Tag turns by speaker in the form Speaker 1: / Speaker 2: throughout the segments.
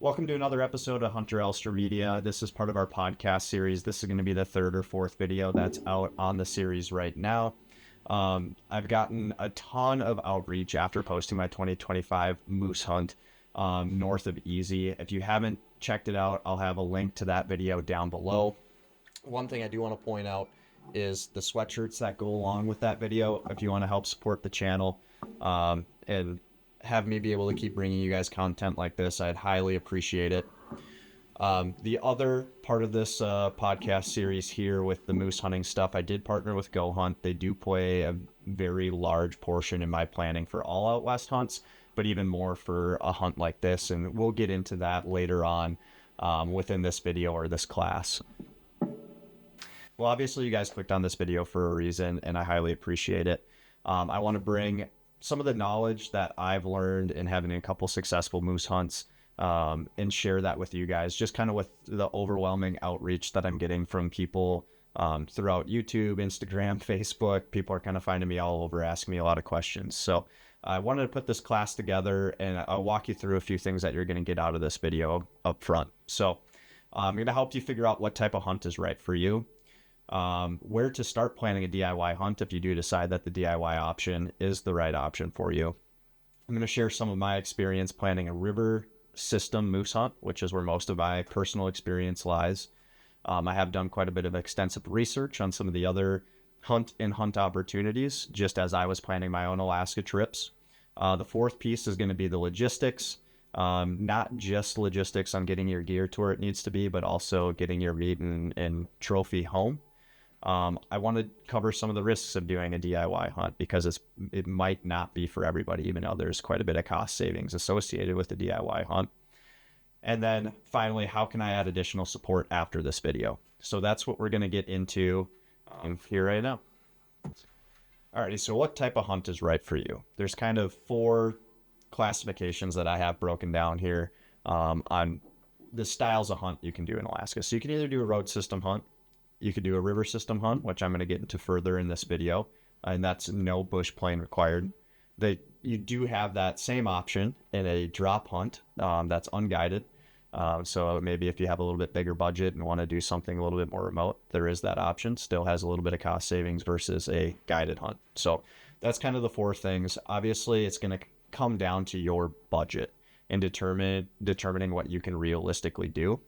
Speaker 1: Welcome to another episode of Hunter Ellstrom Media. This is part of our podcast series. This is going to be the third or fourth video that's out on the series right now. I've gotten a ton of outreach after posting my 2025 moose hunt north of Easy. If you haven't checked it out, I'll have a link to that video down below. One thing I do want to point out is the sweatshirts that go along with that video. If you want to help support the channel and have me be able to keep bringing you guys content like this, I'd highly appreciate it. The other part of this podcast series here with the moose hunting stuff, I did partner with Go Hunt. They do play a very large portion in my planning for all out west hunts, but even more for a hunt like this. And we'll get into that later on within this video or this class. Well, obviously you guys clicked on this video for a reason, and I highly appreciate it. I want to bring some of the knowledge that I've learned in having a couple successful moose hunts and share that with you guys, just kind of with the overwhelming outreach that I'm getting from people throughout YouTube, Instagram, Facebook. People are kind of finding me all over, asking me a lot of questions. So I wanted to put this class together, and I'll walk you through a few things that you're going to get out of this video up front. So I'm going to help you figure out what type of hunt is right for you. Where to start planning a DIY hunt if you do decide that the DIY option is the right option for you. I'm going to share some of my experience planning a river system moose hunt, which is where most of my personal experience lies. I have done quite a bit of extensive research on some of the other hunt opportunities, just as I was planning my own Alaska trips. The fourth piece is going to be the logistics. Not just logistics on getting your gear to where it needs to be, but also getting your meat and trophy home. I want to cover some of the risks of doing a DIY hunt because it might not be for everybody, even though there's quite a bit of cost savings associated with the DIY hunt. And then finally, how can I add additional support after this video? So that's what we're going to get into here right now. Alrighty, so what type of hunt is right for you? There's kind of four classifications that I have broken down here on the styles of hunt you can do in Alaska. So you can either do a road system hunt, you could do a river system hunt, which I'm going to get into further in this video, and that's no bush plane required. You do have that same option in a drop hunt that's unguided. So maybe if you have a little bit bigger budget and want to do something a little bit more remote, there is that option. Still has a little bit of cost savings versus a guided hunt. So that's kind of the four things. Obviously, it's going to come down to your budget and determining what you can realistically do.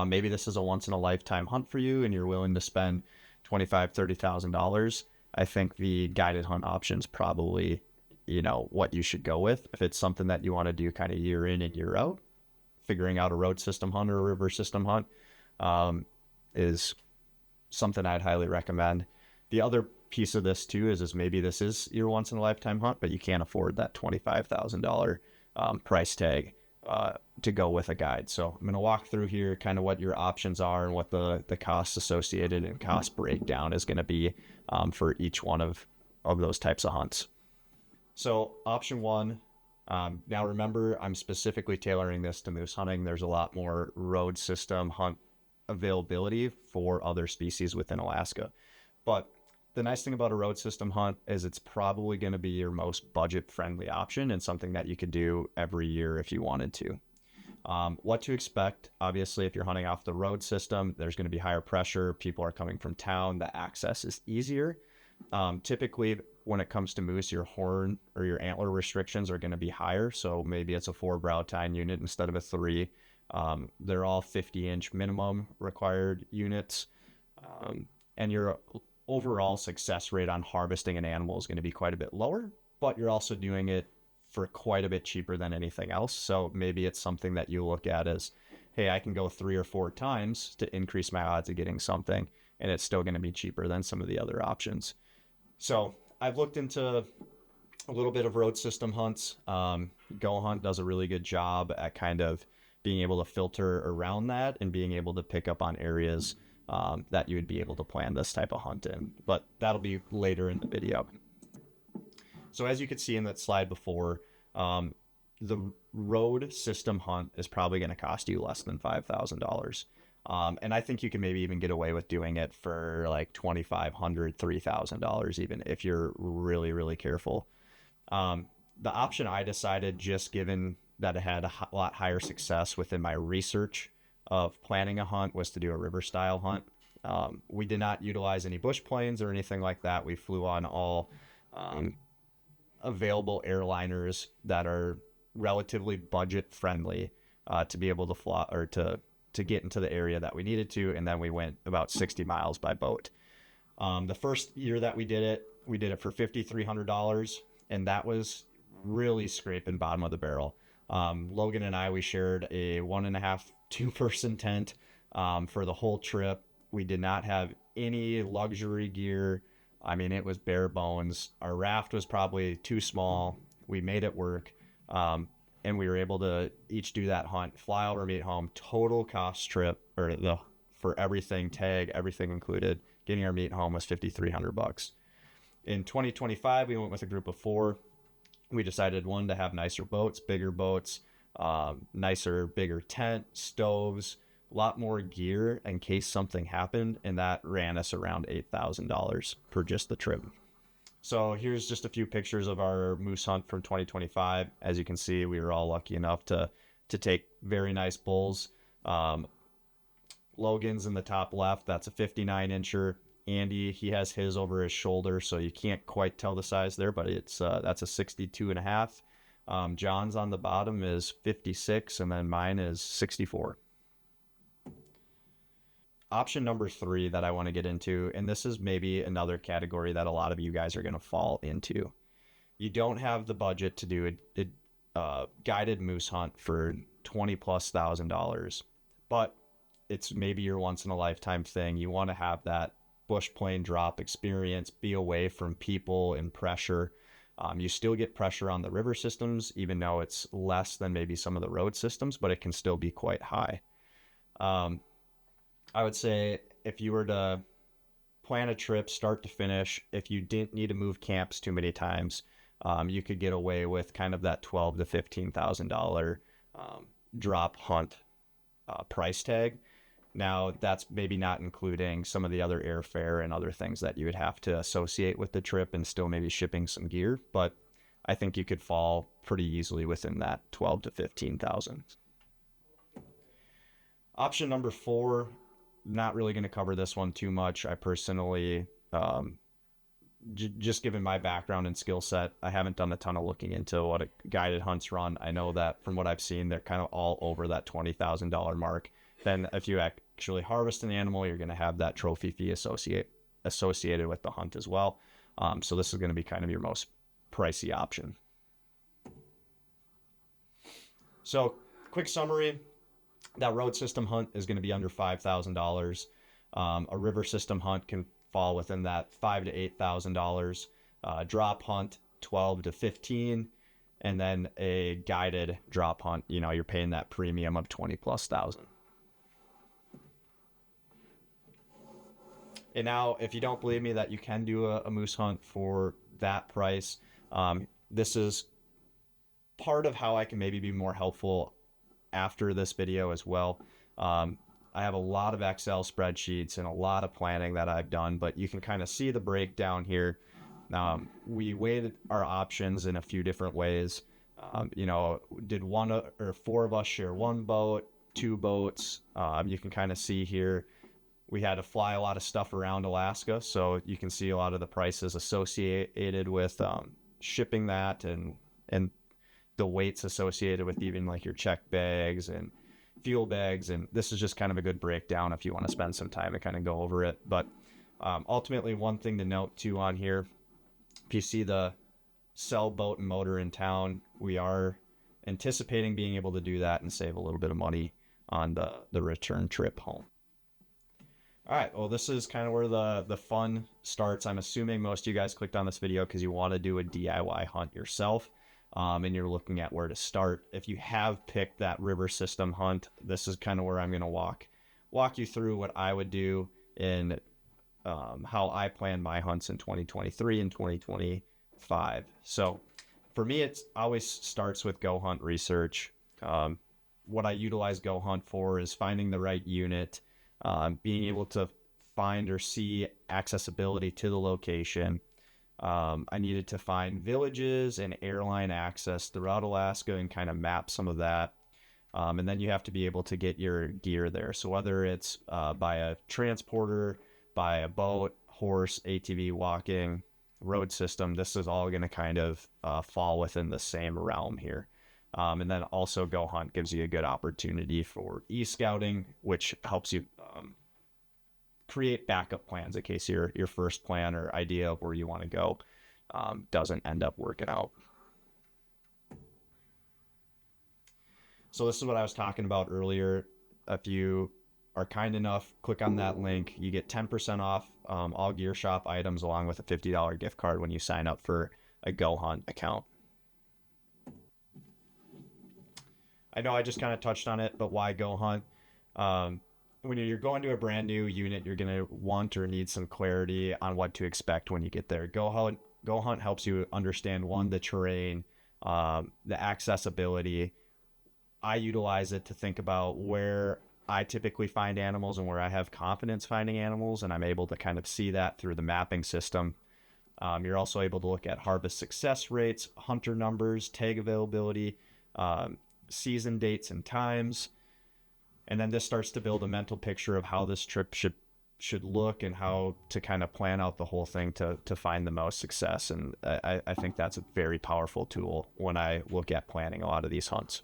Speaker 1: Maybe this is a once in a lifetime hunt for you and you're willing to spend $25,000, $30,000. I think the guided hunt option's probably, what you should go with. If it's something that you want to do kind of year in and year out, figuring out a road system hunt or a river system hunt is something I'd highly recommend. The other piece of this too is maybe this is your once in a lifetime hunt, but you can't afford that $25,000 price tag to go with a guide. So I'm going to walk through here kind of what your options are and what the costs associated and cost breakdown is going to be for each one of those types of hunts. So option one, now remember, I'm specifically tailoring this to moose hunting. There's a lot more road system hunt availability for other species within Alaska. But the nice thing about a road system hunt is it's probably going to be your most budget-friendly option and something that you could do every year if you wanted to. What to expect, obviously, if you're hunting off the road system, there's going to be higher pressure. People are coming from town. The access is easier. Typically, when it comes to moose, your horn or your antler restrictions are going to be higher. So maybe it's a 4 brow tine unit instead of a 3. They're all 50-inch minimum required units. And your overall success rate on harvesting an animal is going to be quite a bit lower, but you're also doing it for quite a bit cheaper than anything else. So maybe it's something that you look at as, hey, I can go 3 or 4 times to increase my odds of getting something, and it's still going to be cheaper than some of the other options. So I've looked into a little bit of road system hunts. Go Hunt does a really good job at kind of being able to filter around that and being able to pick up on areas that you would be able to plan this type of hunt in, but that'll be later in the video. So as you could see in that slide before, the road system hunt is probably going to cost you less than $5,000. And I think you can maybe even get away with doing it for like $2,500, $3,000 even if you're really, really careful. The option I decided, just given that had a lot higher success within my research of planning a hunt was to do a river style hunt. We did not utilize any bush planes or anything like that. We flew on all available airliners that are relatively budget friendly to be able to fly or to get into the area that we needed to. And then we went about 60 miles by boat. The first year that we did it for $5,300, and that was really scraping bottom of the barrel. Logan and I, we shared a 1.5, 2-person tent for the whole trip. We did not have any luxury gear. I mean, it was bare bones. Our raft was probably too small. We made it work. And we were able to each do that hunt, fly over, meet home, total cost trip, for everything, tag, everything included. Getting our meat home was $5,300. In 2025, we went with a group of 4. We decided to have nicer boats, bigger boats, nicer, bigger tent, stoves, a lot more gear in case something happened, and that ran us around $8,000 for just the trip. So here's just a few pictures of our moose hunt from 2025. As you can see, we were all lucky enough to take very nice bulls. Logan's in the top left. That's a 59-incher. Andy, he has his over his shoulder, so you can't quite tell the size there, but it's that's a 62.5. John's on the bottom is 56, and then mine is 64. Option number 3 that I want to get into, and this is maybe another category that a lot of you guys are going to fall into. You don't have the budget to do a guided moose hunt for $20,000+, but it's maybe your once in a lifetime thing. You want to have that bush plane drop experience, be away from people and pressure. You still get pressure on the river systems, even though it's less than maybe some of the road systems, but it can still be quite high. I would say if you were to plan a trip start to finish, if you didn't need to move camps too many times, you could get away with kind of that $12,000 to $15,000 drop hunt price tag. Now, that's maybe not including some of the other airfare and other things that you would have to associate with the trip and still maybe shipping some gear, but I think you could fall pretty easily within that $12,000 to $15,000. Option number 4, not really going to cover this one too much. I personally, just given my background and skill set, I haven't done a ton of looking into what a guided hunts run. I know that from what I've seen, they're kind of all over that $20,000 mark. Then if you actually harvest an animal, you're going to have that trophy fee associated with the hunt as well. So this is going to be kind of your most pricey option. So quick summary, that road system hunt is going to be under $5,000. A river system hunt can fall within that $5,000 to $8,000. Drop hunt, $12,000 to $15,000. And then a guided drop hunt, you're paying that premium of $20,000+. And now, if you don't believe me that you can do a moose hunt for that price, this is part of how I can maybe be more helpful after this video as well. I have a lot of Excel spreadsheets and a lot of planning that I've done, but you can kind of see the breakdown here. We weighed our options in a few different ways. Did 1 or 4 of us share 1 boat, 2 boats? You can kind of see here. We had to fly a lot of stuff around Alaska, so you can see a lot of the prices associated with shipping that and the weights associated with even like your check bags and fuel bags. And this is just kind of a good breakdown if you want to spend some time to kind of go over it. But ultimately, one thing to note too on here, if you see the sell boat and motor in town, we are anticipating being able to do that and save a little bit of money on the return trip home. All right, well, this is kind of where the fun starts. I'm assuming most of you guys clicked on this video because you want to do a DIY hunt yourself, and you're looking at where to start. If you have picked that river system hunt, this is kind of where I'm going to walk you through what I would do and how I plan my hunts in 2023 and 2025. So for me, it always starts with Go Hunt research. What I utilize Go Hunt for is finding the right unit, being able to find or see accessibility to the location, I needed to find villages and airline access throughout Alaska and kind of map some of that. And then you have to be able to get your gear there. So whether it's by a transporter, by a boat, horse, ATV, walking, road system, this is all going to kind of fall within the same realm here. And then also Go Hunt gives you a good opportunity for e-scouting, which helps you create backup plans in case your first plan or idea of where you want to go doesn't end up working out. So this is what I was talking about earlier. If you are kind enough, click on that link. You get 10% off all Gear Shop items along with a $50 gift card when you sign up for a Go Hunt account. I know I just kind of touched on it, but why Go Hunt? When you're going to a brand new unit, you're going to want or need some clarity on what to expect when you get there. Go Hunt helps you understand, one, the terrain, the accessibility. I utilize it to think about where I typically find animals and where I have confidence finding animals, and I'm able to kind of see that through the mapping system. You're also able to look at harvest success rates, hunter numbers, tag availability, season dates and times. And then this starts to build a mental picture of how this trip should look and how to kind of plan out the whole thing to find the most success. And I think that's a very powerful tool when I look at planning a lot of these hunts.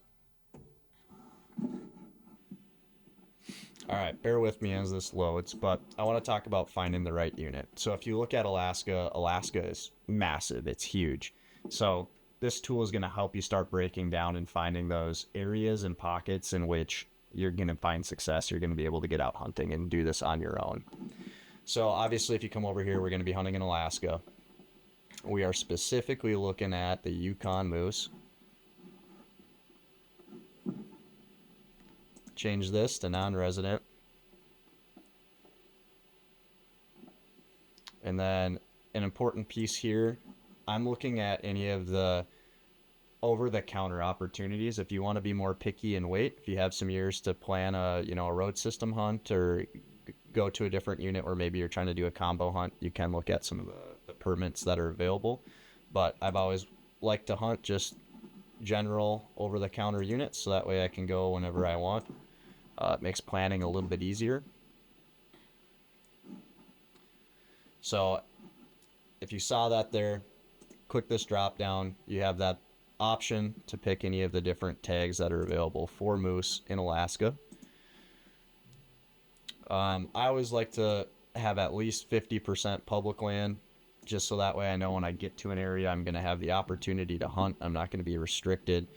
Speaker 1: All right, bear with me as this loads, but I want to talk about finding the right unit. So if you look at Alaska, Alaska is massive. It's huge. So this tool is going to help you start breaking down and finding those areas and pockets in which you're going to find success. You're going to be able to get out hunting and do this on your own. So obviously, if you come over here, we're going to be hunting in Alaska. We are specifically looking at the Yukon moose. Change this to non-resident. And then an important piece here, I'm looking at any of the over-the-counter opportunities. If you want to be more picky and wait, if you have some years to plan a road system hunt or go to a different unit, or maybe you're trying to do a combo hunt, you can look at some of the permits that are available. But I've always liked to hunt just general over-the-counter units, so that way I can go whenever I want. It makes planning a little bit easier. So if you saw that there, click this drop down. You have that option to pick any of the different tags that are available for moose in Alaska. I always like to have at least 50% public land, just so that way I know when I get to an area I'm going to have the opportunity to hunt. I'm not going to be restricted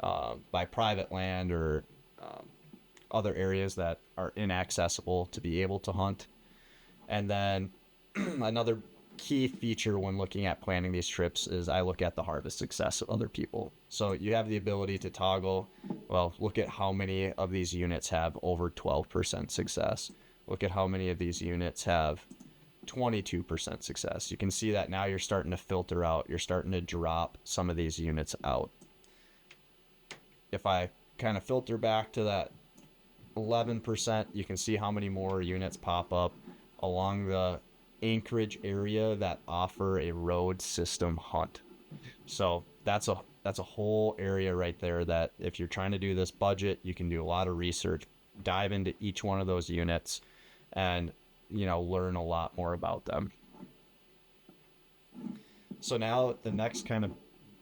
Speaker 1: by private land or other areas that are inaccessible to be able to hunt. And then another key feature when looking at planning these trips is I look at the harvest success of other people. So you have the ability to toggle, look at how many of these units have over 12% success. Look at how many of these units have 22% success. You can see that now you're starting to filter out, you're starting to drop some of these units out. If I kind of filter back to that 11%, you can see how many more units pop up along the Anchorage area that offer a road system hunt. So that's a whole area right there that if you're trying to do this budget, you can do a lot of research, dive into each one of those units and learn a lot more about them. So now the next kind of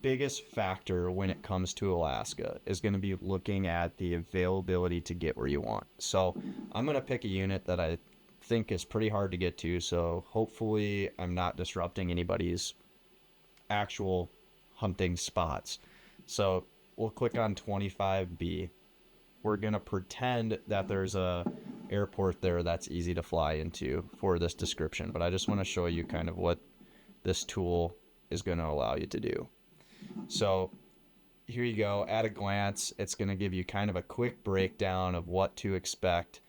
Speaker 1: biggest factor when it comes to Alaska is going to be looking at the availability to get where you want. So I'm going to pick a unit that I think is pretty hard to get to, so hopefully I'm not disrupting anybody's actual hunting spots. So we'll click on 25B. We're going to pretend that there's a airport there that's easy to fly into for this description, but I just want to show you kind of what this tool is going to allow you to do. So here you go. At a glance, it's going to give you kind of a quick breakdown of what to expect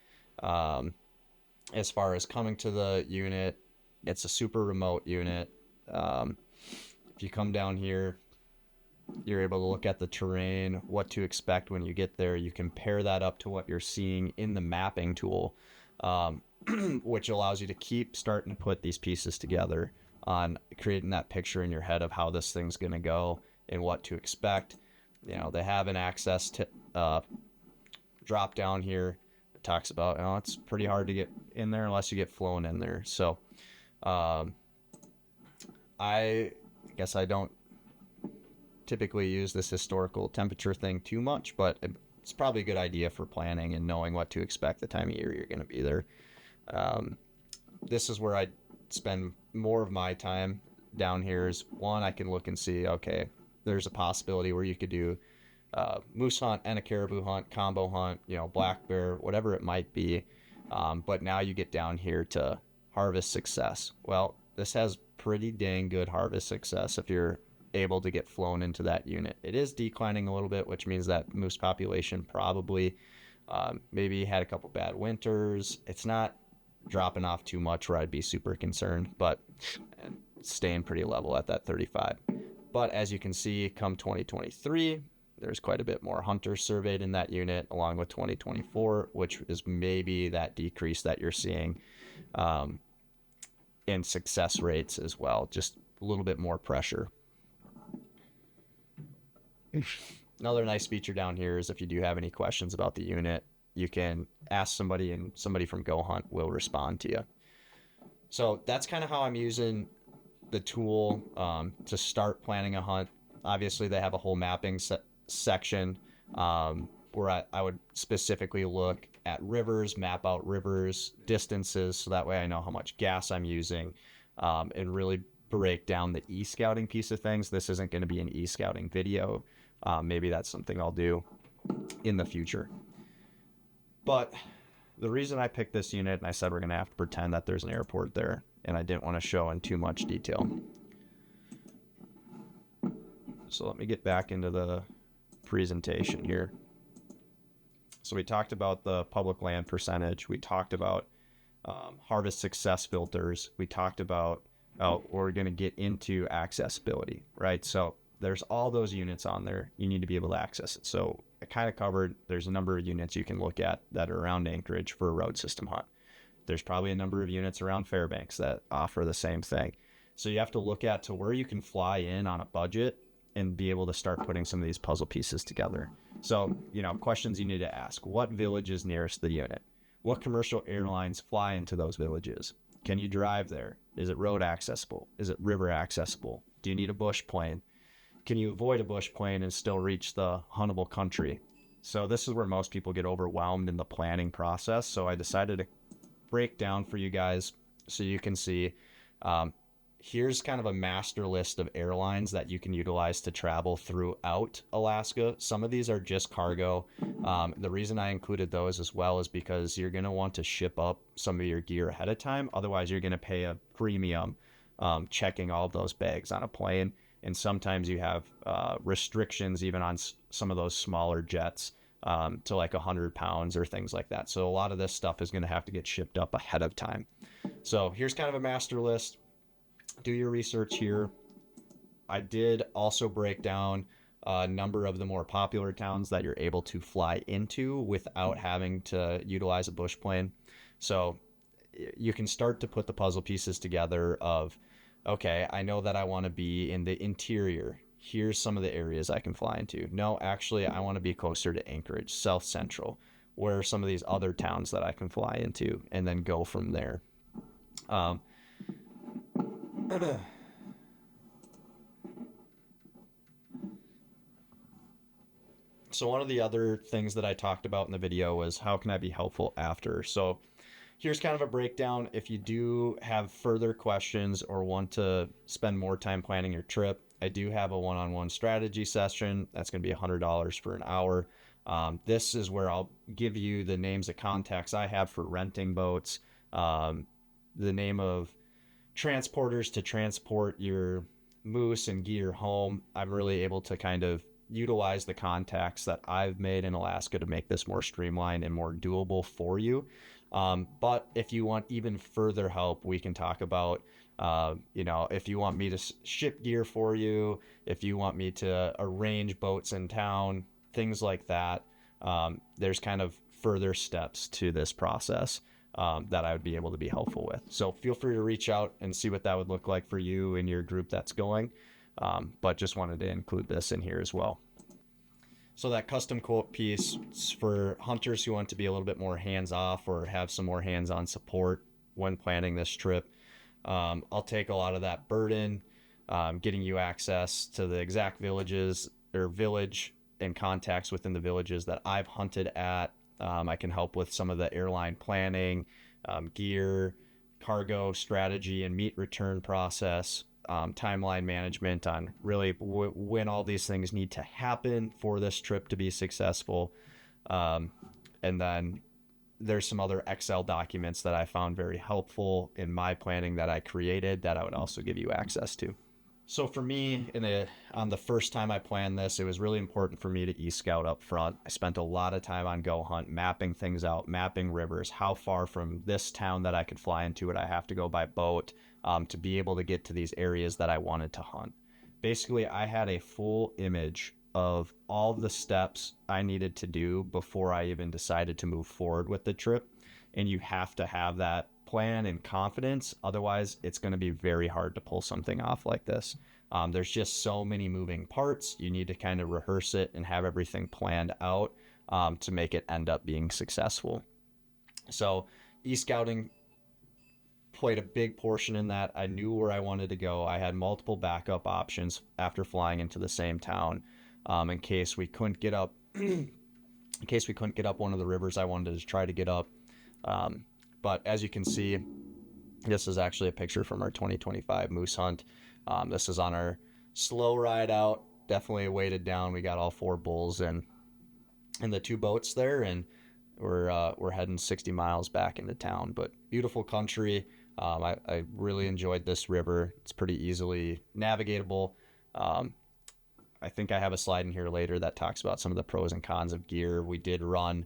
Speaker 1: as far as coming to the unit. It's a super remote unit. If you come down here, you're able to look at the terrain, what to expect when you get there. You compare that up to what you're seeing in the mapping tool, which allows you to keep starting to put these pieces together on creating that picture in your head of how this thing's going to go and what to expect. They have an access to drop down here. It talks about, it's pretty hard to get in there unless you get flown in there. So I guess I don't typically use this historical temperature thing too much, but it's probably a good idea for planning and knowing what to expect the time of year you're going to be there. This is where I spend more of my time down here. Is one, I can look and see, okay, there's a possibility where you could do moose hunt and a caribou hunt, combo hunt, black bear, whatever it might be. But now you get down here to harvest success. Well, this has pretty dang good harvest success if you're able to get flown into that unit. It is declining a little bit, which means that moose population probably maybe had a couple bad winters. It's not dropping off too much where I'd be super concerned, but staying pretty level at that 35. But as you can see, come 2023, there's quite a bit more hunters surveyed in that unit, along with 2024, which is maybe that decrease that you're seeing in success rates as well. Just a little bit more pressure. Another nice feature down here is if you do have any questions about the unit, you can ask somebody and somebody from Go Hunt will respond to you. So that's kind of how I'm using the tool to start planning a hunt. Obviously, they have a whole mapping section where I would specifically look at rivers, map out rivers, distances, so that way I know how much gas I'm using, and really break down the e-scouting piece of things. This isn't going to be an e-scouting video. Maybe that's something I'll do in the future. But the reason I picked this unit, and I said we're going to have to pretend that there's an airport there, and I didn't want to show in too much detail. So let me get back into the presentation here. So we talked about the public land percentage. We talked about harvest success filters. We talked about, we're going to get into accessibility, right? So there's all those units on there. You need to be able to access it. So I kind of covered, there's a number of units you can look at that are around Anchorage for a road system hunt. There's probably a number of units around Fairbanks that offer the same thing. So you have to look at to where you can fly in on a budget and be able to start putting some of these puzzle pieces together. So, questions you need to ask. What village is nearest the unit? What commercial airlines fly into those villages? Can you drive there? Is it road accessible? Is it river accessible? Do you need a bush plane? Can you avoid a bush plane and still reach the huntable country? So this is where most people get overwhelmed in the planning process. So I decided to break down for you guys so you can see, here's kind of a master list of airlines that you can utilize to travel throughout Alaska. Some of these are just cargo. The reason I included those as well is because you're going to want to ship up some of your gear ahead of time. Otherwise, you're going to pay a premium checking all of those bags on a plane. And sometimes you have restrictions even on some of those smaller jets to like 100 pounds or things like that. So a lot of this stuff is going to have to get shipped up ahead of time. So here's kind of a master list. Do your research here. I did also break down a number of the more popular towns that you're able to fly into without having to utilize a bush plane. So you can start to put the puzzle pieces together of, okay, I know that I want to be in the interior. Here's some of the areas I can fly into. No, actually, I want to be closer to Anchorage, South Central. Where are some of these other towns that I can fly into? And then go from there. So one of the other things that I talked about in the video was how can I be helpful after? So here's kind of a breakdown. If you do have further questions or want to spend more time planning your trip, I do have a one-on-one strategy session. That's going to be $100 for an hour. This is where I'll give you the names of contacts I have for renting boats, the name of transporters to transport your moose and gear home. I'm really able to kind of utilize the contacts that I've made in Alaska to make this more streamlined and more doable for you. But if you want even further help, we can talk about, if you want me to ship gear for you, if you want me to arrange boats in town, things like that. There's kind of further steps to this process. that I would be able to be helpful with. So feel free to reach out and see what that would look like for you and your group that's going. But just wanted to include this in here as well. So that custom quote piece for hunters who want to be a little bit more hands-off or have some more hands-on support when planning this trip. I'll take a lot of that burden, getting you access to the exact villages or village and contacts within the villages that I've hunted at. I can help with some of the airline planning, gear, cargo strategy, and meat return process, timeline management on really when all these things need to happen for this trip to be successful. And then there's some other Excel documents that I found very helpful in my planning that I created that I would also give you access to. So for me, on the first time I planned this, it was really important for me to e-scout up front. I spent a lot of time on Go Hunt, mapping things out, mapping rivers, how far from this town that I could fly into would I have to go by boat to be able to get to these areas that I wanted to hunt. Basically, I had a full image of all the steps I needed to do before I even decided to move forward with the trip. And you have to have that plan and confidence. Otherwise, it's going to be very hard to pull something off like this. There's just so many moving parts. You need to kind of rehearse it and have everything planned out to make it end up being successful. So e-scouting played a big portion in that. I knew where I wanted to go. I had multiple backup options after flying into the same town in case we couldn't get up one of the rivers I wanted to try to get up. But as you can see, this is actually a picture from our 2025 moose hunt. This is on our slow ride out, definitely weighted down. We got all 4 bulls in the 2 boats there, and we're heading 60 miles back into town. But beautiful country. I really enjoyed this river. It's pretty easily navigatable. I think I have a slide in here later that talks about some of the pros and cons of gear. We did run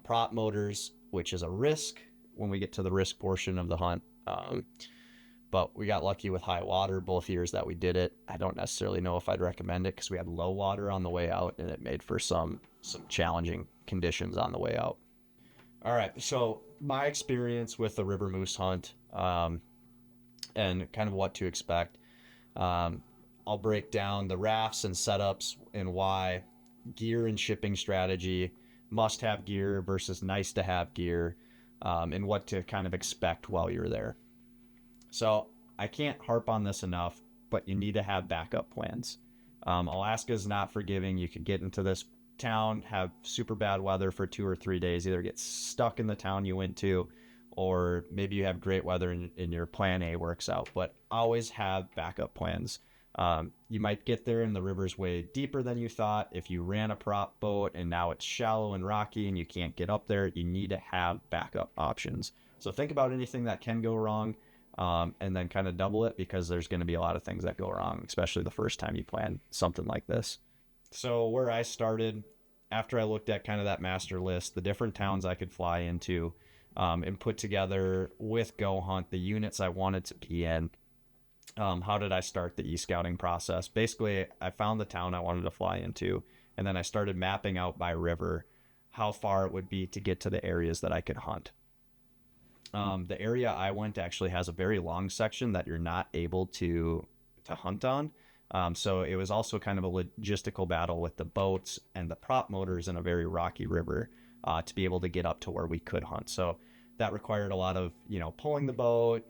Speaker 1: prop motors, which is a risk when we get to the risk portion of the hunt. But we got lucky with high water both years that we did it. I don't necessarily know if I'd recommend it because we had low water on the way out, and it made for some challenging conditions on the way out. All right, so my experience with the river moose hunt and kind of what to expect. I'll break down the rafts and setups and why, gear and shipping strategy, must-have gear versus nice-to-have gear, and what to kind of expect while you're there. So I can't harp on this enough, but you need to have backup plans. Alaska is not forgiving. You could get into this town, have super bad weather for 2 or 3 days, either get stuck in the town you went to, or maybe you have great weather and your plan A works out. But always have backup plans. You might get there and the river's way deeper than you thought. If you ran a prop boat and now it's shallow and rocky and you can't get up there, you need to have backup options. So think about anything that can go wrong, and then kind of double it, because there's going to be a lot of things that go wrong, especially the first time you plan something like this. So where I started, after I looked at kind of that master list, the different towns I could fly into, and put together with Go Hunt the units I wanted to be in. How did I start the e-scouting process? Basically, I found the town I wanted to fly into, and then I started mapping out by river how far it would be to get to the areas that I could hunt. The area I went actually has a very long section that you're not able to hunt on. So it was also kind of a logistical battle with the boats and the prop motors in a very rocky river to be able to get up to where we could hunt. So that required a lot of, pulling the boat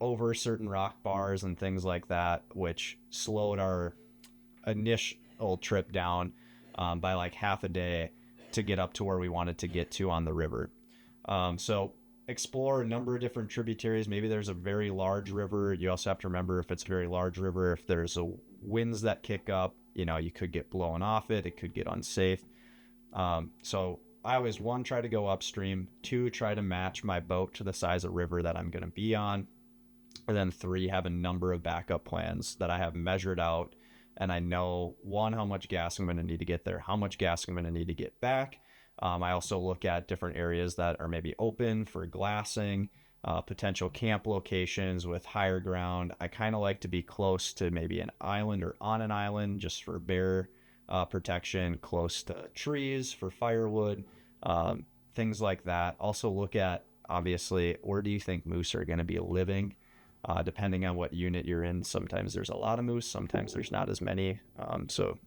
Speaker 1: over certain rock bars and things like that, which slowed our initial trip down by like half a day to get up to where we wanted to get to on the river. So explore a number of different tributaries. Maybe there's a very large river. You also have to remember, if it's a very large river, if there's winds that kick up, you could get blown off it. It could get unsafe. So I always, 1, try to go upstream, 2, try to match my boat to the size of river that I'm going to be on. And then 3, have a number of backup plans that I have measured out. And I know, 1, how much gas I'm going to need to get there, how much gas I'm going to need to get back. I also look at different areas that are maybe open for glassing, potential camp locations with higher ground. I kind of like to be close to maybe an island or on an island just for bear protection, close to trees for firewood, things like that. Also look at obviously, where do you think moose are going to be living? Depending on what unit you're in, sometimes there's a lot of moose, sometimes there's not as many. So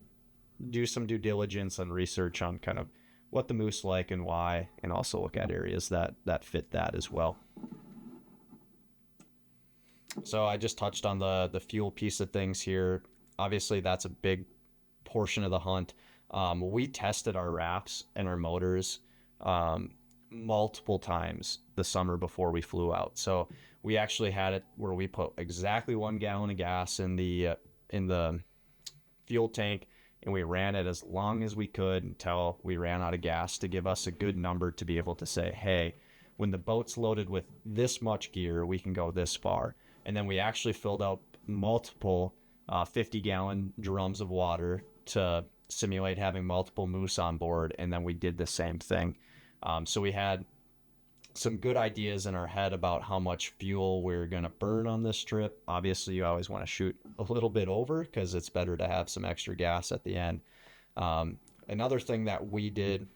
Speaker 1: do some due diligence and research on kind of what the moose like and why, and also look at areas that fit that as well. So I just touched on the fuel piece of things here. Obviously, that's a big portion of the hunt. We tested our wraps and our motors multiple times the summer before we flew out. So we actually had it where we put exactly 1 gallon of gas in the fuel tank, and we ran it as long as we could until we ran out of gas, to give us a good number to be able to say, hey, when the boat's loaded with this much gear, we can go this far. And then we actually filled out multiple 50-gallon drums of water to simulate having multiple moose on board, and then we did the same thing. So we had some good ideas in our head about how much fuel we're going to burn on this trip. Obviously, you always want to shoot a little bit over because it's better to have some extra gas at the end. Another thing that we did,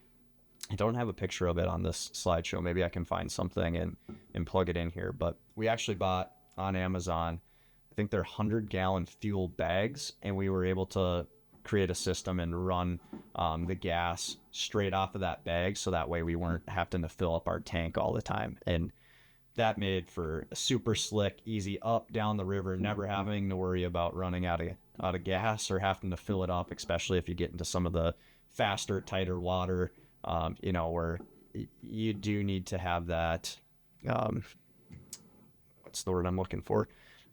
Speaker 1: I don't have a picture of it on this slideshow. Maybe I can find something and plug it in here. But we actually bought on Amazon, I think they're 100-gallon fuel bags, and we were able to create a system and run the gas straight off of that bag, so that way we weren't having to fill up our tank all the time. And that made for a super slick, easy up down the river, never having to worry about running out of gas or having to fill it up, especially if you get into some of the faster, tighter water, where you do need to have that, what's the word I'm looking for?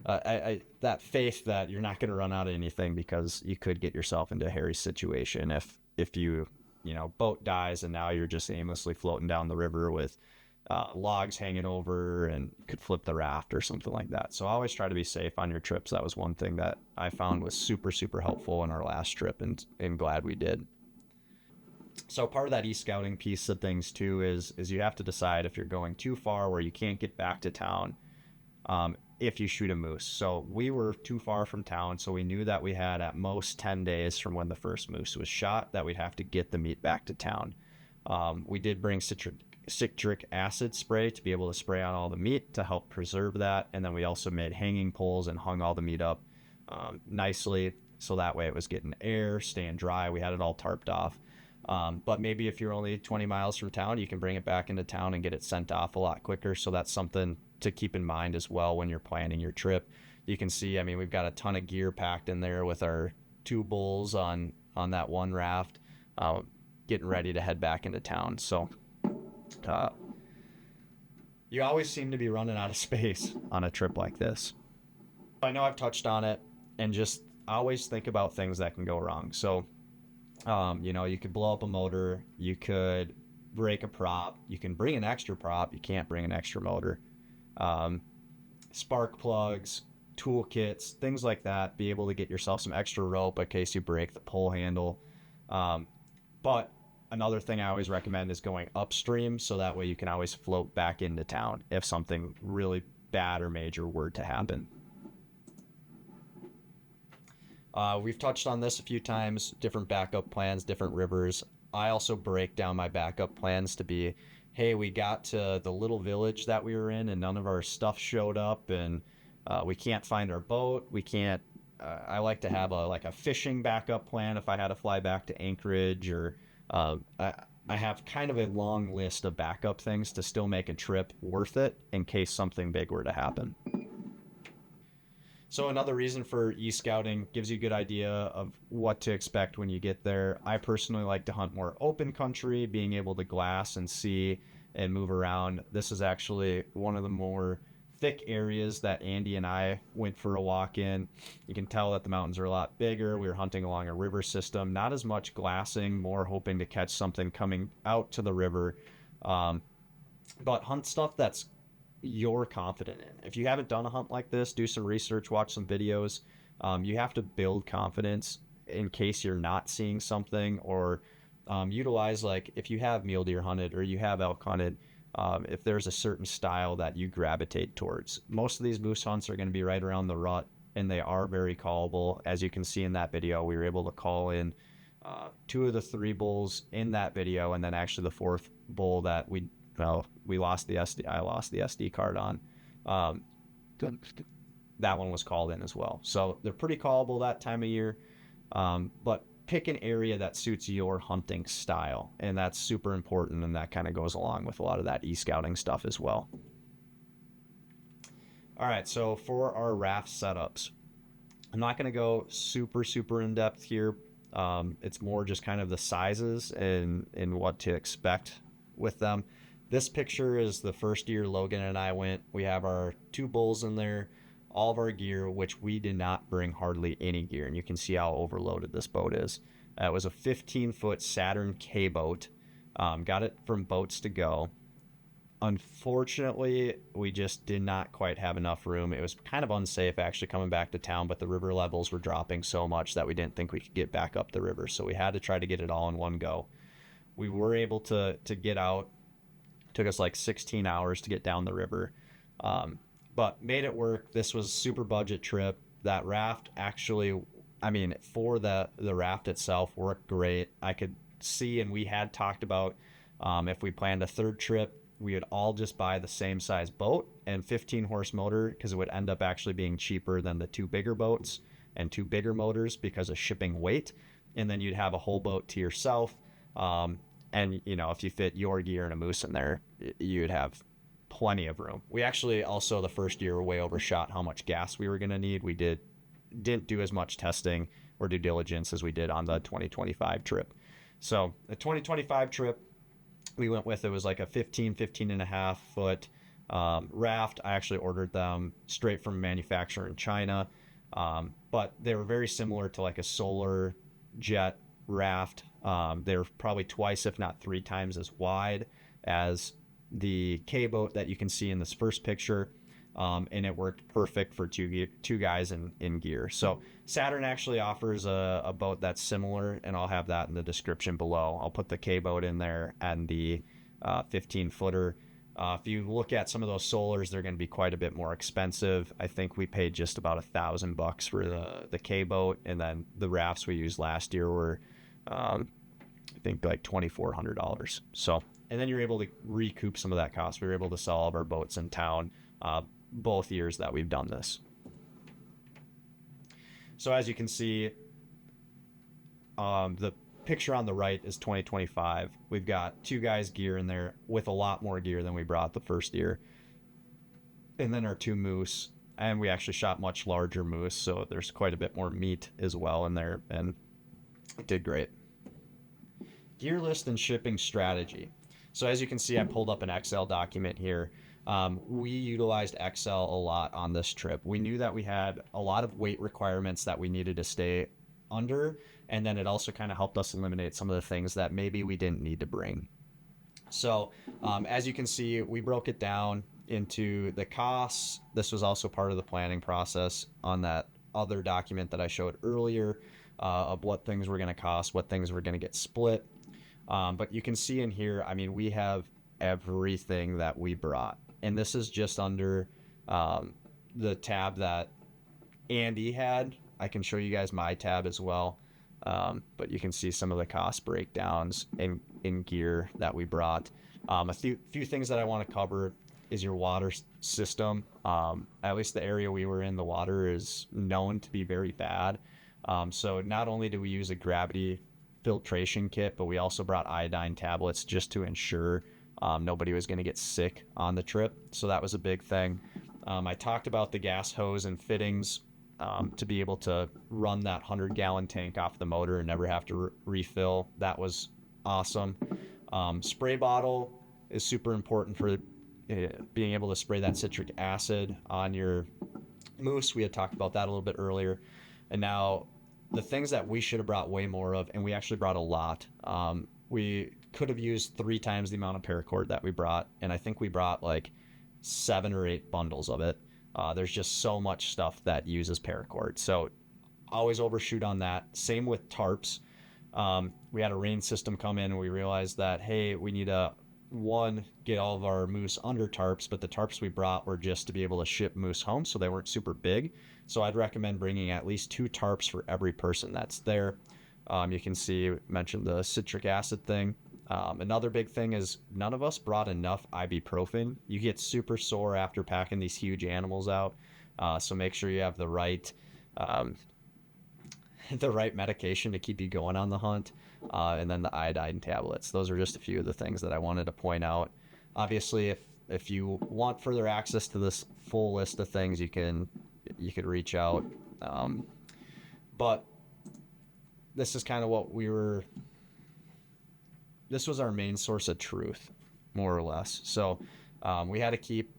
Speaker 1: That faith that you're not going to run out of anything, because you could get yourself into a hairy situation if you boat dies and now you're just aimlessly floating down the river with logs hanging over and could flip the raft or something like that. So always try to be safe on your trips. That was one thing that I found was super, super helpful in our last trip, and glad we did. So part of that e-scouting piece of things too is you have to decide if you're going too far where you can't get back to town. If you shoot a moose. So we were too far from town, so we knew that we had at most 10 days from when the first moose was shot that we'd have to get the meat back to town. We did bring citric acid spray to be able to spray on all the meat to help preserve that, and then we also made hanging poles and hung all the meat up nicely, so that way it was getting air, staying dry. We had it all tarped off. But maybe if you're only 20 miles from town, you can bring it back into town and get it sent off a lot quicker. So that's something to keep in mind as well when you're planning your trip. You can see, we've got a ton of gear packed in there with our 2 bulls on that one raft, getting ready to head back into town. So you always seem to be running out of space on a trip like this. I know I've touched on it, and just always think about things that can go wrong. So you could blow up a motor, you could break a prop, you can bring an extra prop, you can't bring an extra motor. Spark plugs, toolkits, things like that. Be able to get yourself some extra rope in case you break the pole handle. But another thing I always recommend is going upstream, so that way you can always float back into town if something really bad or major were to happen. We've touched on this a few times, different backup plans, different rivers. I also break down my backup plans to be, hey, we got to the little village that we were in and none of our stuff showed up, and we can't find our boat. We can't, I like to have a fishing backup plan if I had to fly back to Anchorage, or I have kind of a long list of backup things to still make a trip worth it in case something big were to happen. So another reason for e-scouting, gives you a good idea of what to expect when you get there. I personally like to hunt more open country, being able to glass and see and move around. This is actually one of the more thick areas that Andy and I went for a walk in. You can tell that the mountains are a lot bigger. We were hunting along a river system, not as much glassing, more hoping to catch something coming out to the river. But hunt stuff that's you're confident in. If you haven't done a hunt like this, do some research, watch some videos. You have to build confidence in case you're not seeing something, or utilize, like if you have mule deer hunted or you have elk hunted, if there's a certain style that you gravitate towards. Most of these moose hunts are going to be right around the rut, and they are very callable. As you can see in that video, we were able to call in 2 of the 3 bulls in that video, and then actually the 4th bull that we well, we lost the SD. I lost the SD card on. Um, that one was called in as well. So they're pretty callable that time of year. But pick an area that suits your hunting style, and that's super important, and that kind of goes along with a lot of that e-scouting stuff as well. All right, so for our raft setups, I'm not going to go super in depth here. It's more just kind of the sizes and what to expect with them. This picture is the first year Logan and I went. We have our 2 bulls in there, all of our gear, which we did not bring hardly any gear, and you can see how overloaded this boat is. It was a 15-foot Saturn K boat. Got it from Boats to Go. Unfortunately, we just did not quite have enough room. It was kind of unsafe actually coming back to town, but the river levels were dropping so much that we didn't think we could get back up the river, so we had to try to get it all in one go. We were able to get out. It took us like 16 hours to get down the river, but made it work. This was a super budget trip. That raft actually, I mean, for the raft itself worked great. I could see, and we had talked about if we planned a third trip, we would all just buy the same size boat and 15 horse motor, because it would end up actually being cheaper than the 2 bigger boats and 2 bigger motors because of shipping weight. And then you'd have a whole boat to yourself. And you know, if you fit your gear and a moose in there, you'd have plenty of room. We actually also the first year way overshot how much gas we were going to need. We didn't do as much testing or due diligence as we did on the 2025 trip. So the 2025 trip, we went with, it was like a 15 and a half foot raft. I actually ordered them straight from a manufacturer in China, but they were very similar to like a solar jet raft. They were probably twice, if not 3 times as wide as the K boat that you can see in this first picture. And it worked perfect for two guys in gear. So Saturn actually offers a boat that's similar, and I'll have that in the description below. I'll put the K boat in there and the 15 footer. If you look at some of those solars, they're going to be quite a bit more expensive. I think we paid just about $1,000 for the K boat, and then the rafts we used last year were I think like $2,400. So, and then you're able to recoup some of that cost. We were able to sell all of our boats in town both years that we've done this. So as you can see, the picture on the right is 2025. We've got 2 guys' gear in there with a lot more gear than we brought the first year. And then our 2 moose, and we actually shot much larger moose, so there's quite a bit more meat as well in there, and it did great. Gear list and shipping strategy. So as you can see, I pulled up an Excel document here. We utilized Excel a lot on this trip. We knew that we had a lot of weight requirements that we needed to stay under, and then it also kind of helped us eliminate some of the things that maybe we didn't need to bring. So as you can see, we broke it down into the costs. This was also part of the planning process on that other document that I showed earlier of what things were going to cost, what things were going to get split. But you can see in here, I mean, we have everything that we brought. And this is just under the tab that Andy had. I can show you guys my tab as well. But you can see some of the cost breakdowns in gear that we brought. A few things that I want to cover is your water system. At least the area we were in, the water is known to be very bad. So not only do we use a gravity filtration kit, but we also brought iodine tablets just to ensure nobody was going to get sick on the trip. So that was a big thing. I talked about the gas hose and fittings to be able to run that 100-gallon tank off the motor and never have to refill. That was awesome. Spray bottle is super important for being able to spray that citric acid on your moose. We had talked about that a little bit earlier. And now the things that we should have brought way more of, and we actually brought a lot. We could have used 3 times the amount of paracord that we brought, and I think we brought like 7 or 8 bundles of it. There's just so much stuff that uses paracord, so always overshoot on that. Same with tarps. We had a rain system come in, and we realized that, hey, we need to get all of our moose under tarps, but the tarps we brought were just to be able to ship moose home, so they weren't super big. So I'd recommend bringing at least 2 tarps for every person that's there. You can see, mentioned the citric acid thing. Another big thing is none of us brought enough ibuprofen. You get super sore after packing these huge animals out, so make sure you have um, the right medication to keep you going on the hunt, and then the iodine tablets. Those are just a few of the things that I wanted to point out. Obviously, if you want further access to this full list of things, you could reach out. But this is kind of what this was our main source of truth, more or less. So we had to keep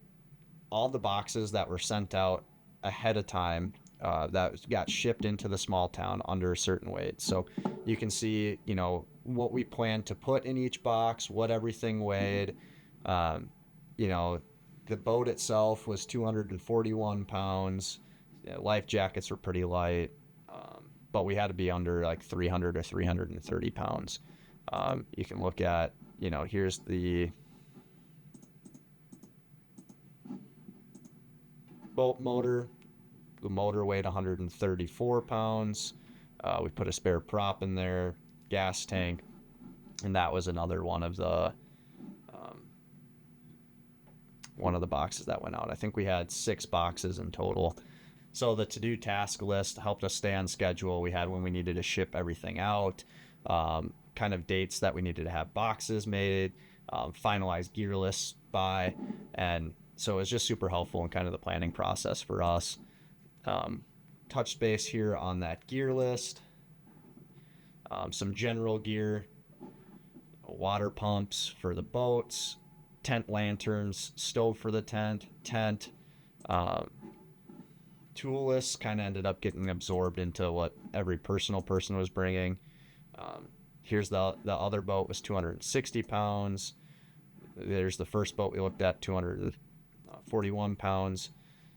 Speaker 1: all the boxes that were sent out ahead of time, that got shipped into the small town under a certain weight. So you can see, what we planned to put in each box, what everything weighed. The boat itself was 241 pounds. Life jackets were pretty light, but we had to be under like 300 or 330 pounds. You can look at, here's the boat motor. The motor weighed 134 pounds. We put a spare prop in there, gas tank, and that was another one of the boxes that went out. I think we had 6 boxes in total. So the to-do task list helped us stay on schedule. We had when we needed to ship everything out, kind of dates that we needed to have boxes made, finalized gear lists by, and so it was just super helpful in kind of the planning process for us. Touch base here on that gear list. Some general gear, water pumps for the boats, tent lanterns, stove for the tent, tool lists kind of ended up getting absorbed into what every person was bringing. Here's the other boat was 260 pounds. There's the first boat we looked at, 241 pounds.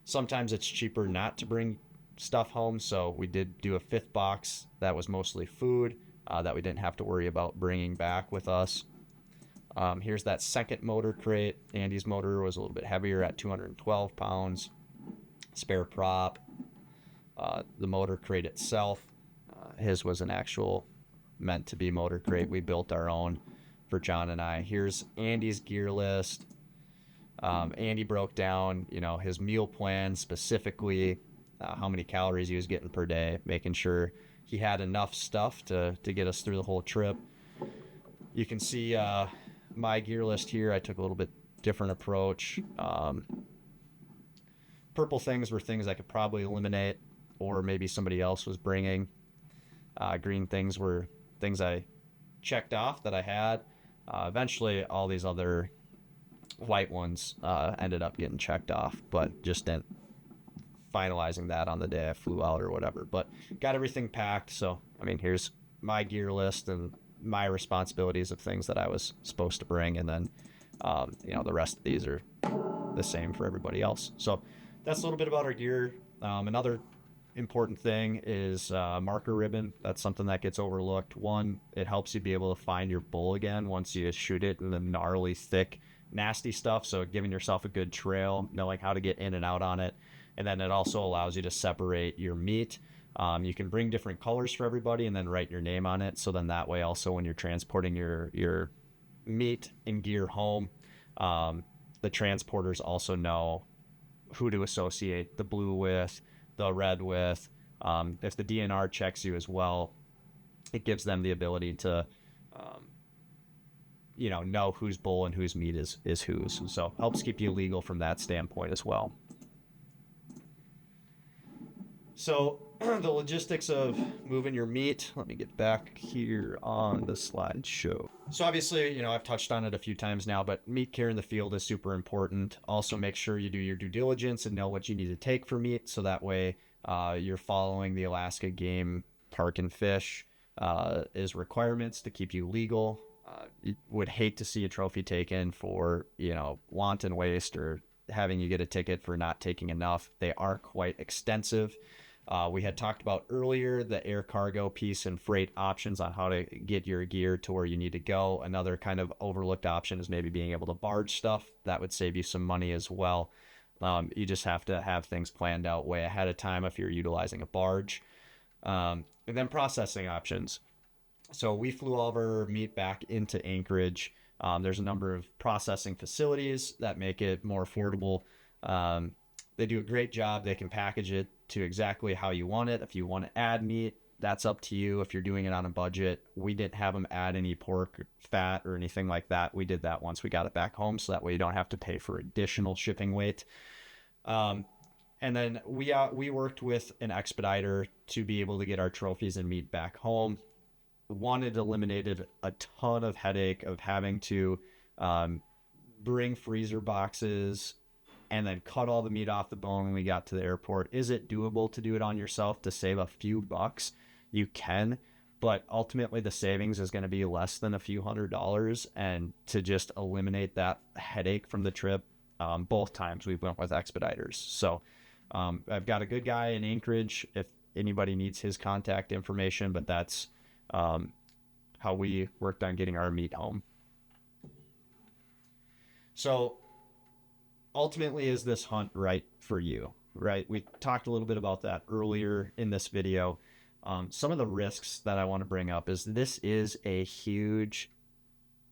Speaker 1: Sometimes it's cheaper not to bring stuff home, so we did do a 5th box that was mostly food, that we didn't have to worry about bringing back with us. Here's that second motor crate. Andy's motor was a little bit heavier at 212 pounds. Spare prop. The motor crate itself, his was an actual meant to be motor crate. We built our own for John and I. Here's Andy's gear list. Andy broke down, his meal plan specifically, how many calories he was getting per day, making sure he had enough stuff to get us through the whole trip. You can see my gear list here. I took a little bit different approach. Purple things were things I could probably eliminate, or maybe somebody else was bringing. Green things were things I checked off that I had. Eventually, all these other white ones ended up getting checked off, but just didn't finalizing that on the day I flew out or whatever. But got everything packed. So, here's my gear list and my responsibilities of things that I was supposed to bring. And then, the rest of these are the same for everybody else. So that's a little bit about our gear. Another important thing is marker ribbon. That's something that gets overlooked. One, it helps you be able to find your bull again once you shoot it in the gnarly, thick, nasty stuff. So giving yourself a good trail, knowing how to get in and out on it. And then it also allows you to separate your meat. You can bring different colors for everybody and then write your name on it. So then that way also when you're transporting your meat and gear home, the transporters also know who to associate the blue with, the red with. If the DNR checks you as well, it gives them the ability to know whose bull and whose meat is whose. So helps keep you legal from that standpoint as well. So the logistics of moving your meat, let me get back here on the slideshow. So obviously, I've touched on it a few times now, but meat care in the field is super important. Also make sure you do your due diligence and know what you need to take for meat. So that way you're following the Alaska Game Park and Fish is requirements to keep you legal. You would hate to see a trophy taken for, wanton waste or having you get a ticket for not taking enough. They are quite extensive. We had talked about earlier the air cargo piece and freight options on how to get your gear to where you need to go. Another kind of overlooked option is maybe being able to barge stuff. That would save you some money as well. You just have to have things planned out way ahead of time if you're utilizing a barge. And then processing options. So we flew all of our meat back into Anchorage. There's a number of processing facilities that make it more affordable. Um, they do a great job. They can package it to exactly how you want it. If you want to add meat, that's up to you. If you're doing it on a budget, we didn't have them add any pork fat or anything like that. We did that once we got it back home, so that way you don't have to pay for additional shipping weight. Um, and then we worked with an expediter to be able to get our trophies and meat back home. One, it eliminated a ton of headache of having to um, bring freezer boxes and then cut all the meat off the bone when we got to the airport. Is it doable to do it on yourself to save a few bucks? You can, but ultimately the savings is going to be less than a few $100s. And to just eliminate that headache from the trip, both times we went with expediters. So I've got a good guy in Anchorage if anybody needs his contact information, but that's how we worked on getting our meat home. So ultimately, is this hunt right for you? Right? We talked a little bit about that earlier in this video. Some of the risks that I want to bring up is this is a huge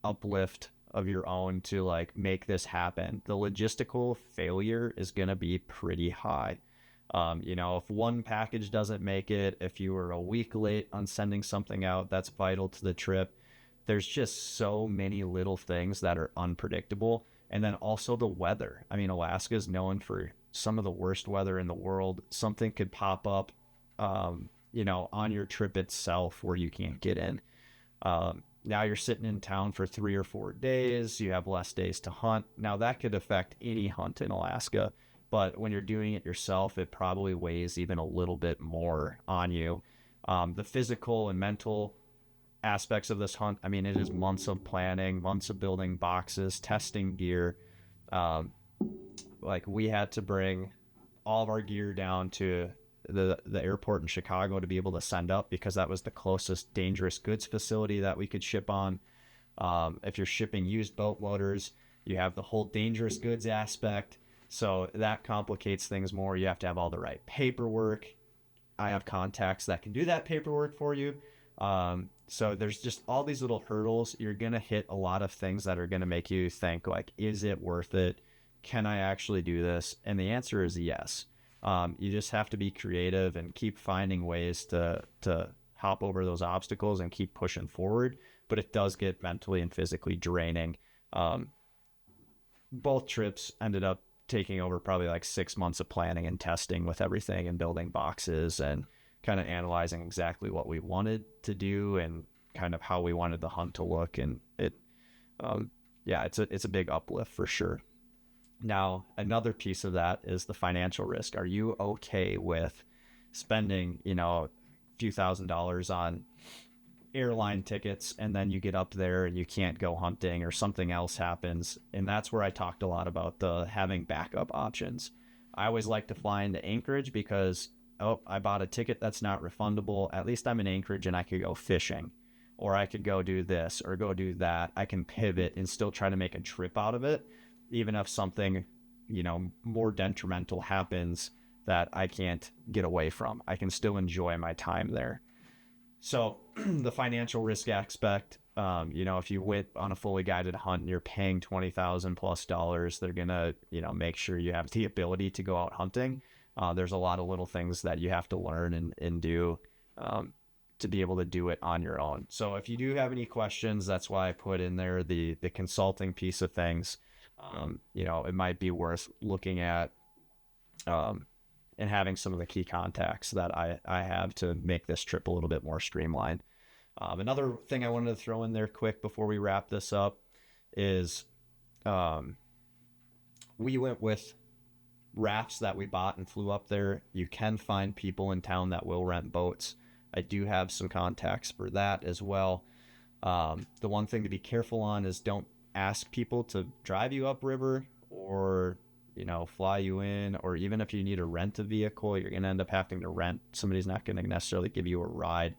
Speaker 1: uplift of your own to like make this happen. The logistical failure is going to be pretty high. If one package doesn't make it, if you were a week late on sending something out that's vital to the trip, there's just so many little things that are unpredictable. And then also the weather. I mean, Alaska is known for some of the worst weather in the world. Something could pop up, on your trip itself where you can't get in. Now you're sitting in town for 3 or 4 days. You have less days to hunt. Now that could affect any hunt in Alaska. But when you're doing it yourself, it probably weighs even a little bit more on you. The physical and mental aspects of this hunt, I mean, it is months of planning, months of building boxes, testing gear. Like we had to bring all of our gear down to the airport in Chicago to be able to send up because that was the closest dangerous goods facility that we could ship on. If you're shipping used boat motors, you have the whole dangerous goods aspect. So that complicates things more. You have to have all the right paperwork. I have contacts that can do that paperwork for you. So there's just all these little hurdles. You're going to hit a lot of things that are going to make you think like, is it worth it? Can I actually do this? And the answer is yes. You just have to be creative and keep finding ways to hop over those obstacles and keep pushing forward. But it does get mentally and physically draining. Both trips ended up taking over probably like 6 months of planning and testing with everything and building boxes and kind of analyzing exactly what we wanted to do and kind of how we wanted the hunt to look. And it's a big uplift for sure. Now, another piece of that is the financial risk. Are you okay with spending, a few $1,000s on airline tickets and then you get up there and you can't go hunting or something else happens? And that's where I talked a lot about the having backup options. I always like to fly into Anchorage because, I bought a ticket that's not refundable. At least I'm in Anchorage and I could go fishing, or I could go do this or go do that. I can pivot and still try to make a trip out of it, even if something, more detrimental happens that I can't get away from. I can still enjoy my time there. So the financial risk aspect, if you went on a fully guided hunt and you're paying $20,000 plus, they're going to, make sure you have the ability to go out hunting. There's a lot of little things that you have to learn and do to be able to do it on your own. So if you do have any questions, that's why I put in there the consulting piece of things. It might be worth looking at and having some of the key contacts that I have to make this trip a little bit more streamlined. Another thing I wanted to throw in there quick before we wrap this up is we went with rafts that we bought and flew up there. You can find people in town that will rent boats. I do have some contacts for that as well. The one thing to be careful on is don't ask people to drive you upriver or fly you in, or even if you need to rent a vehicle, you're going to end up having to rent. Somebody's not going to necessarily give you a ride.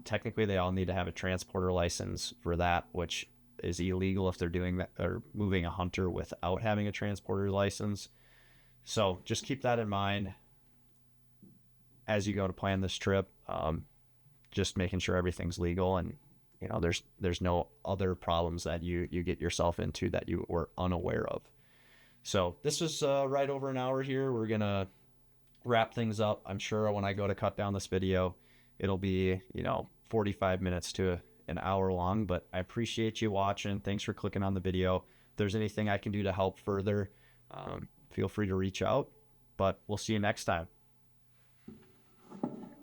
Speaker 1: Technically, they all need to have a transporter license for that, which is illegal if they're doing that or moving a hunter without having a transporter license. So just keep that in mind as you go to plan this trip. just making sure everything's legal, and you know, there's no other problems that you get yourself into that you were unaware of. So this is right over an hour here. We're gonna wrap things up. I'm sure when I go to cut down this video, it'll be, you know, 45 minutes to an hour long, but I appreciate you watching. Thanks for clicking on the video. If there's anything I can do to help further, feel free to reach out, but we'll see you next time.